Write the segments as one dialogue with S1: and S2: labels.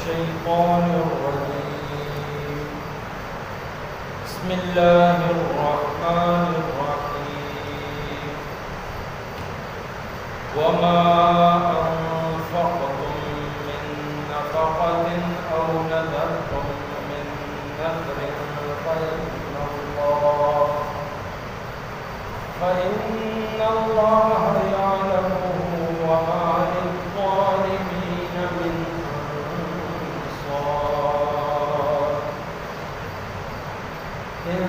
S1: الشيطان الرجيم بسم الله الرحمن الرحيم وما أنفقتم من نفقة أو نذرتم من نذر فإن الله يعلمه وما للظالمين من أنصار إن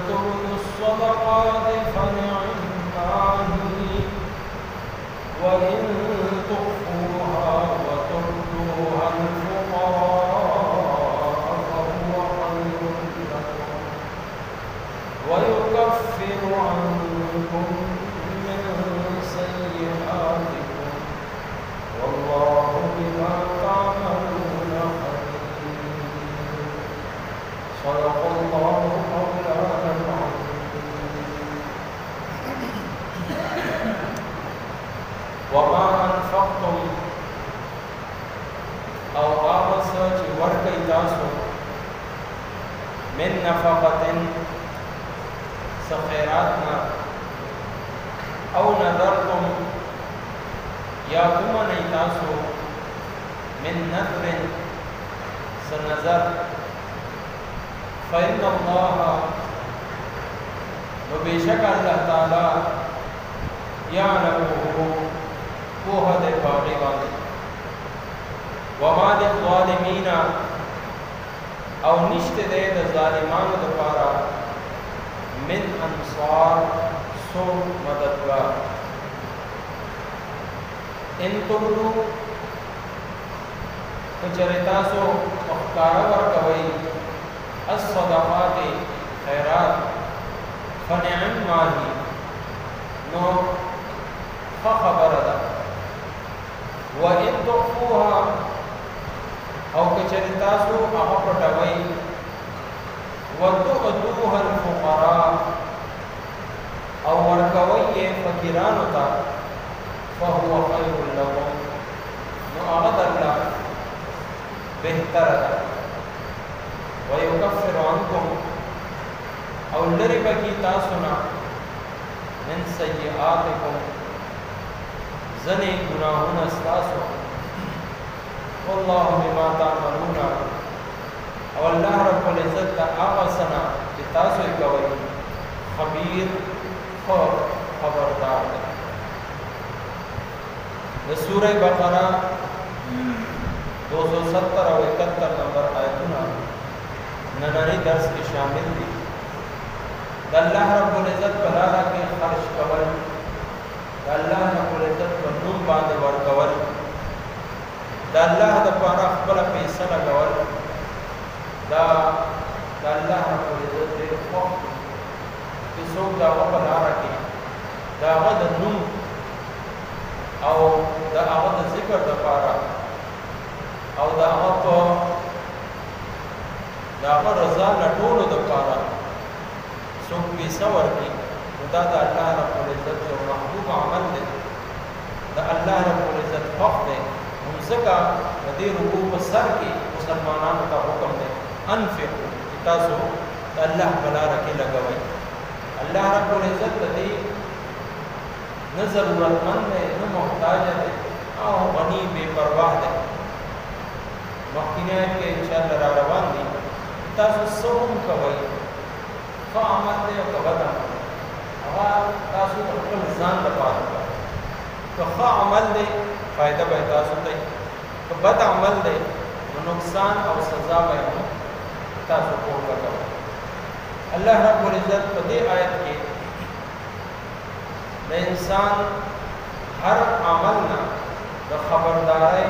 S1: تبدوا الصدقات فنعما هي وإن تخفوها وتؤتوها الفقراء فهو خير لكم ويكفر عنكم من سيئاتكم والله بما تعملون خبير صدق الله مولانا العظيم وما أنفقتم أو آغسا ورقي تاسو من نفقة سخيراتنا او نذرتم یا کومه تاسو من نذر سنذر فإن الله وبشك الله تعالى يعلمه هو هذا باغي وما للظالمين او نشته د ظالمانو لپاره من انصار سو مددگار ان تبدو کچریتاسو مخکارا ورکوئی الصدقات خیرات فنعم ماہی نو فخبر دا وَإِن تُخْفُوهَا او کچریتاسو اغپٹوئی وَتُؤْتُوهَا الْفُقَرَاءَ او ورکوئی فقیرانو تا فهو خیر لکم نو آغد اللہ بہتر دا ویکفر عنکم او لربکی تاسونا من سیئاتکم زنی گناہون استاسو واللہ بما تعملون او اللہ رب العزت دا آغا سنا جتاسوی کوئی خبیر خبردار ہے سورہ بقرہ 270 اور 71 نمبر آیتنا ننانی درس کی شامل دی اللہ رب العزت پلارا کے خرش کول اللہ رب العزت پر نوم باندے ورکول اللہ دا پارا خبر پیسہ لگول دا اللہ رب العزت دے خوف سوک دا وقت لارا کی دا غد نوم او دا غد ذکر دا پارا او دا غد رضا لطولو دا پارا سوک پیسا ورکی دا اللہ رب العزت جو محبوب عمل دے دا اللہ رب العزت خوف دے ہم سکا ندی رکوب سر کی مسلمانان کا حکم دے انفقو اتاسو دا اللہ بلا رکی لگوائی اللہ رب العزت دی نہ ضرورت مند ہے نہ محتاج ہے او غنی بے پرواہ ہے مخینہ کے انشاءاللہ را روان دی تاسو سوم کوي فعمل دے او کبدا اوا تاسو خپل ځان لپاره تو عمل دے فائدہ به تاسو ته بد عمل دے نقصان او سزا به تاسو کوو اللہ رب العزت پدے آیت کے دا انسان ہر عملنا دا خبردارے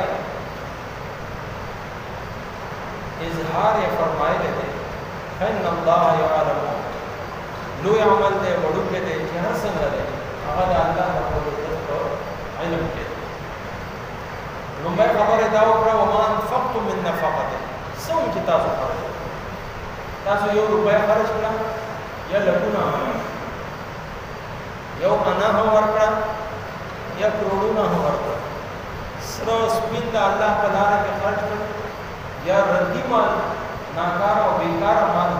S1: اظہار فرمائے لیتے فَإِنَّ اللَّهَ يَعْلَمُ لو عمل دے وڑو کے دے جہاں سنگ دے اگر اللہ رب العزت کو علم کے نمبر خبر داو پر وَمَا أَنفَقْتُم مِّن نَفَقَةٍ سون کی تاسو خرج تاسو یو روپے خرج کړه یا لګونه یو انا هو ورکړه یا کروڑونه هو ورکړه سره سپین د الله په لار کې خرج کړه مال ناکار او بیکار مال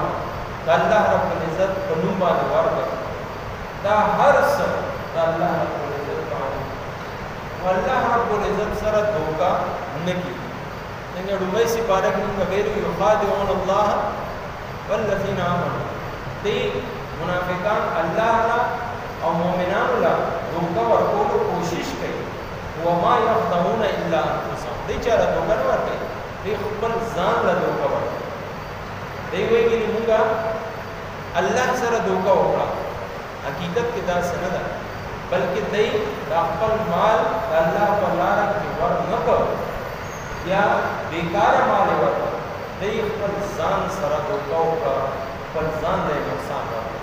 S1: دا الله رب العزت په نوم باندې ورکړ دا هر څه دا الله رب العزت باندې والله رب العزت سره دوکا نکی څنګه دوی سي پاره کې موږ ویلو یخادعون الله والذین آمنوا دې منافقان الله او مؤمنان لا دوکا ورکول کوشش کوي وما يخدعون الا انفسهم دې چاره دوکا ورکوي دې خپل ځان له دوکا ورکوي دی ویږي موږ الله سره دوکا وکړه حقیقت کې دا څه نه ده بلکې دی دا خپل مال د الله په لار کې ور نه کړ یا بیکار مال ورکړ دی خپل ځان سره دوکا وکړه خپل ځان له نقصان ورکړ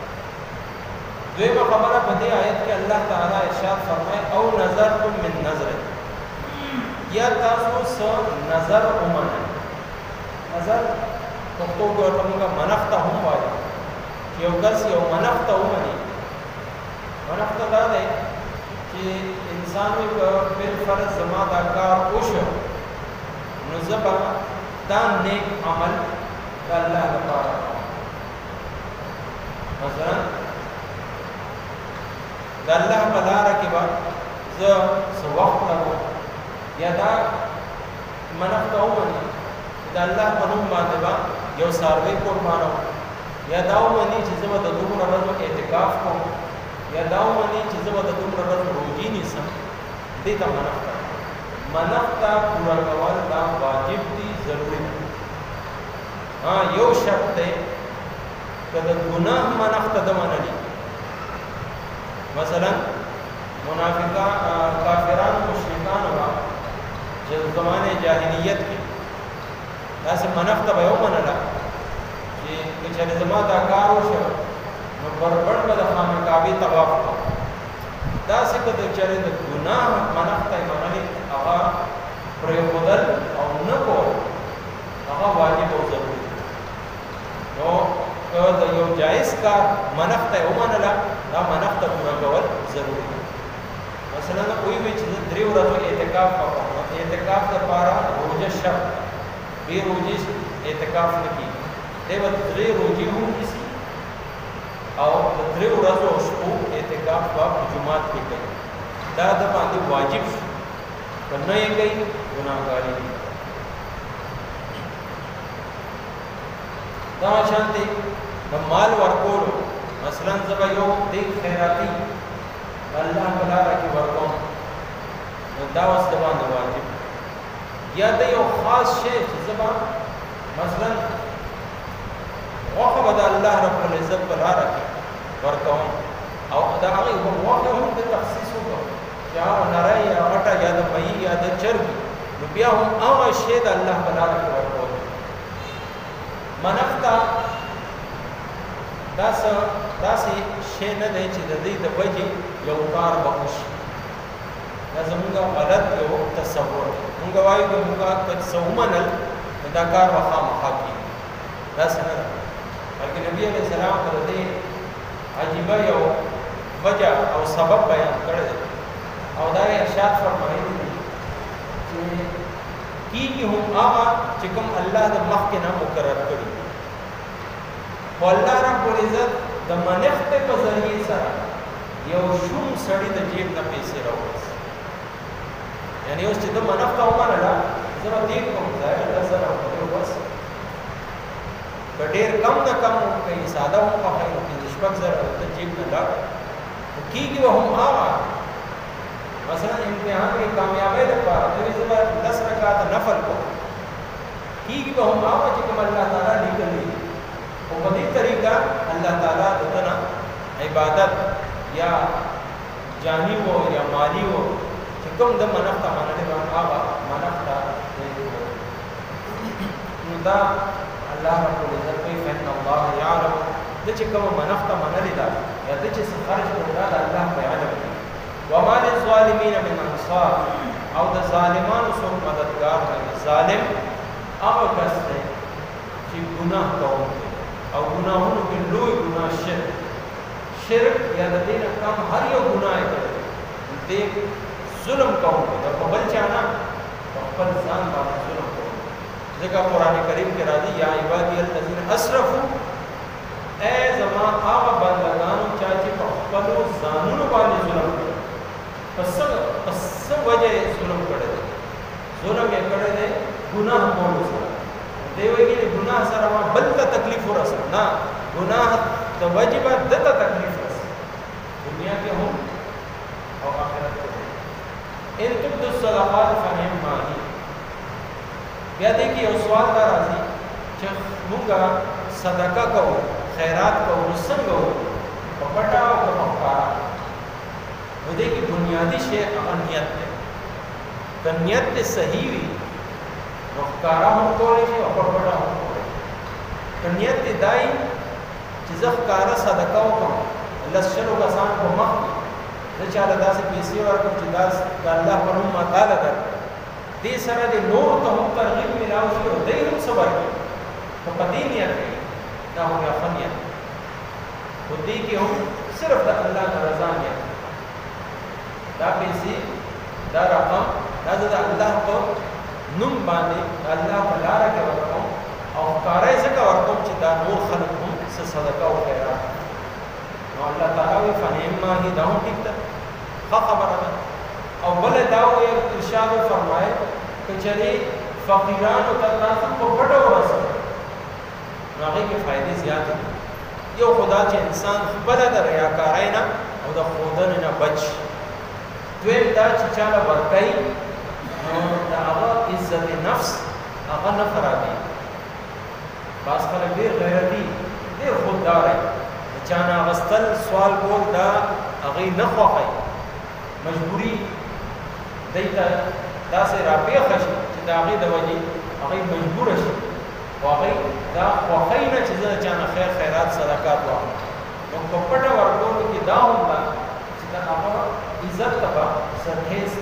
S1: دویمه خبره په دې آیت کې الله تعالی ارشاد فرمایي او نظرتم من نظر یا تاسو سره نظر ومنه نظر پښتو کې ورته موږ منښت هم وایو چې یو کس یو منښت ومني منښت دا دی چې انسان یې په فرض زما دا کار وشو نو زبا دا نیک عمل د الله لپاره مثلا د الله په لاره کې به زه څه وخت لګوم یا دا منښت ومني د الله په نوم باندې به یو څاروی قربانوم یا دا ومني چې زه به د دومره ورځو اعتکاف کوم یا دا ومني چې زه به د دومره ورځو روژې نیسم دې ته منښت پوره کول دا واجب دي ضروري دي یو شرط دی که د ګناه منښت د منلي مثلا منافقان کافران مشرکان وا چې زمانه جاهلیت کې داسې منښت به یو منله چې کچېرې زما دا کار وشو نو بربند به د خانه کعبې طواف کوم داسې که د چېرې د ګناه منښت یې منلې هغه پرېښودل او نه کول هغه واجب او ضروري دی نو که د یو جایز کار منښت یې ومنله دا منښت پوره کول ضروري دی مثلا کوئی بھی چیز 3 ورځو اعتکاف کوم اعتکاف لپاره روزه شرط بے روزی اعتکاف نه کی دی و 3 روزي هم کسی او 3 ورځو شپو اعتکاف په جمعات کې کوي دا د باندې واجب شو کنه یې کوي ګناهګاری دي دا شانتي د مال ورکول مثلا زبا یو د خیراتی الله تعالی کې ورکوم نو دا واس د باندې واجب یا د یو خاص شی چې زبا مثلا وخه د الله رب العزت په لار کې ورکوم او دا هغه وخه هم د تخصیص وکړو چې هغه نری یا غټه یا د مې یا د چرګ نو بیا هم هغه شی د الله په لار کې ورکوم منښت داسې شی نه دی چې د دې د وجې یو کار به وشي دا زمونږ غلط یو تصور دی مونږ وایو چې مونږ که څه ومنل نو دا کار به خامخا کېږي داسې نه ده بلکې نبي علیه السلام پر دې عجیبه یو وجه او سبب بیان کړی دی او دا یې ارشاد فرمایي دي چې کېږي هم هغه چې کوم الله د مخکې نه مقرر کړي خو الله رب العزت د منښت په ذریعې سره یو شوم سړي د جیب نه پیسې راوباسي یعنی اوس چې د منښت ومنله زه به دې کوم ځای 10,000 روپۍ بس که ډېر کم نه کم کوي ساده هم پخوي نو 5,000 د جیب نه لاړ کېږي به هم هغه مثلا امتحان کې کامیابۍ لپاره دوی زه به 10 رکعات نفل کوم کېږي به هم هغه چې کوم الله تعالی لیکلي او په دې طریقه الله تعالی دغه عبادت یا جانی وو یا مالی وو چې کوم د منښت منلې باندې هغه منښت نو دا الله رب العزت کوي فإن الله يعلم د چې کوم منښت منلې ده یا د چې خرج کړه د الله په علم دی وما للظالمین من انصار او د ظالمانو څوک مددگار نه ظالم هغه کس دی چې ګناه کوي او ګناهونو کې لوی ګناه شرک یا د دې نه کم هر یو ګناه کوي دې ظلم کوي د بل چا نه خپل ځان باندې ظلم کوي د ذکر قرآن کریم کے راضی یا عبادی الذین اسرفوا اے زما آغا بندگانو چاچی پخپلو زانونو باندې ظلم کرے پس وجہ ظلم کرے دے ظلم یہ کرے دے گناہ کولو سر دیوئی گی گناہ سر ما بلتا تکلیف ہو رسا نا گناہ توجبہ دتا تکلیف رسا دنیا کے ہوں اور آخرت کے ہوں ان تبدو الصدقات فنہم ماہی بیا دیکھئے سوال دا راضی چھ مونگا صدقہ کو خیرات کو رسن کو پپٹا و پپکارا وہ دیکھئے بنیادی شیء اغنیت ہے کہ نیت صحیح ہوئی رخکارا ہم کولے شیء و پپٹا ہم کولے کہ نیت دائی چیز اخکارا صدقہ کو لسشلو کسان کو مخی نچالا دا سے پیسی ورکم چی دا اللہ پر ہم مطالع در دی سره دی نور ته هم ترغیب ملاو شي او دی هم صبر کوي په پدې نیت کوي دا هو بیا فنیت خو دې کې هم صرف د الله رضا نیت دا پیسې دا رقم دا د الله په نوم باندې الله په لاره کې ورکوم او کارای ځکه ورکوم چې دا نور خلک هم څه صدقه او خیرات نو الله تعالی وی فنعما هی دا هم ټیک ده ښه خبره ده او بل داو ارشاد فرمائے کہ چلی فقیران و تقراتم کو بڑا ہو رسا ناغی کے فائدے زیادہ ہیں یو خدا چے انسان بلا دا ریاکارائنا او دا خودننا بچ دویم دا چچالا ورکائی دا آغا عزت نفس آغا نفرادی باس خلق دیر غیرتی دیر خوددار ہے چانا غستل سوال بول دا آغی نخواقی مجبوری دیتا دا سے رابع خشی چی دا آغی دا وجی آغی مجبور شی و آغی دا خوخینا چیزا چانا خیر خیرات صدقات واقع نو کپٹا ورکولو کی دا ہوں دا چی دا آغا عزت تبا سرخیز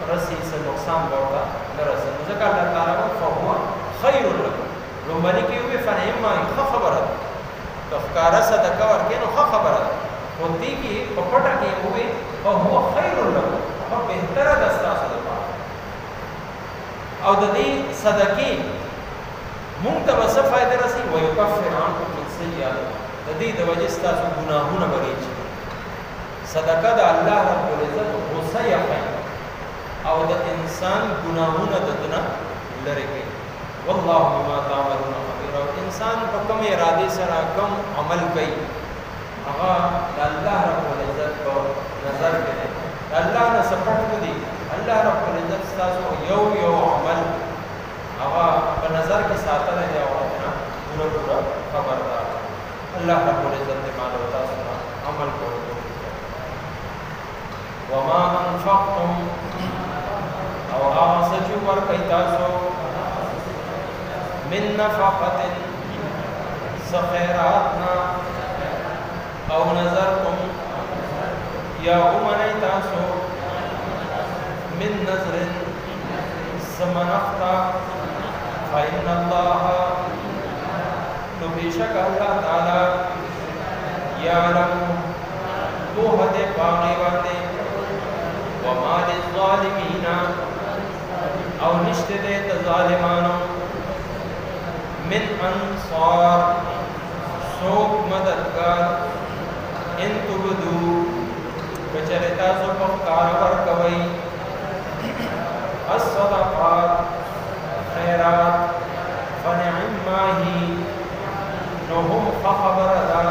S1: رسی سے نقصان باوتا نرسی نزکا اللہ تعالیٰ فہوا خیر لکو لنبانی کی ہوئی فنہم مائی خبرت تفکارا صدقہ ورکے نو خبرت ہوتی کی کپٹا کی ہوئی فہوا خیر لکو اور بہتر دستا صدقہ او د دې صدقې مونږ ته به څه فایده رسي ویکفر عنکم من سیئاتکم د دې د وجې ستاسو ګناهونه به لرې صدقه د الله رب العزت غصه یقین او د انسان ګناهونه د دنه لرې کوي والله بما تعملون خبیر او انسان په کوم ارادې سره کوم عمل کوي هغه د الله رب العزت په نظر کې دی اللہ نے سپٹ کو دی اللہ رب العزت ستاسو یو یو عمل آغا بنظر کی ساتھ رہ جاؤ اپنا پورا پورا خبردار اللہ رب العزت نے مالا بتا سنا عمل کو وما انفقتم او آغا سچو پر قیتاسو من نفقت سخیراتنا او نظرتم یا امنی تاسو من نظر سمنختا فإن اللہ نبیشک اللہ تعالی یعلم توحد باغی واندے وما للظالمین او نشت دیت ظالمانو من انصار سوک مددگار ان تبدو بچرتا سو پخکار ورکوئی الصدقات خیرات فنعما ہی نهم خبر دا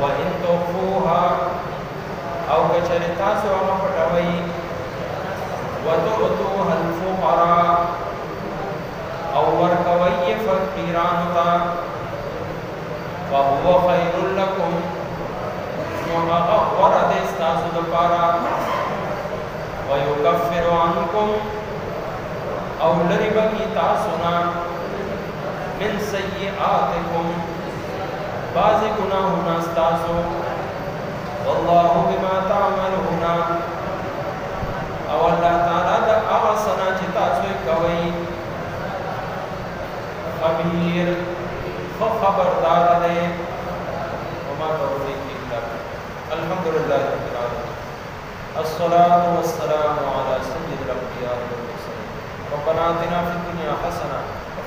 S1: وان تخفوها او بچرتا سو اما پٹوئی وتؤتوها الفقراء او ورکوئی فقیرانتا فهو خیر لکم وَمَغَا وَرَدِ اسْتَاسُ دَپَارَا وَيُكَفِّرُ عَنْكُمْ او لربکی تاسنا من سیئاتکم بعض گناہنا استاسو واللہ بما تعملون او اللہ تعالیٰ دا آسنا چتاسوی کوئی خبیر خبردار دے وما توفیق الحمدللہ رب العالمین الصلاة والسلام على سید الانبیاء والمرسلین ربنا آتنا فی الدنیا حسنہ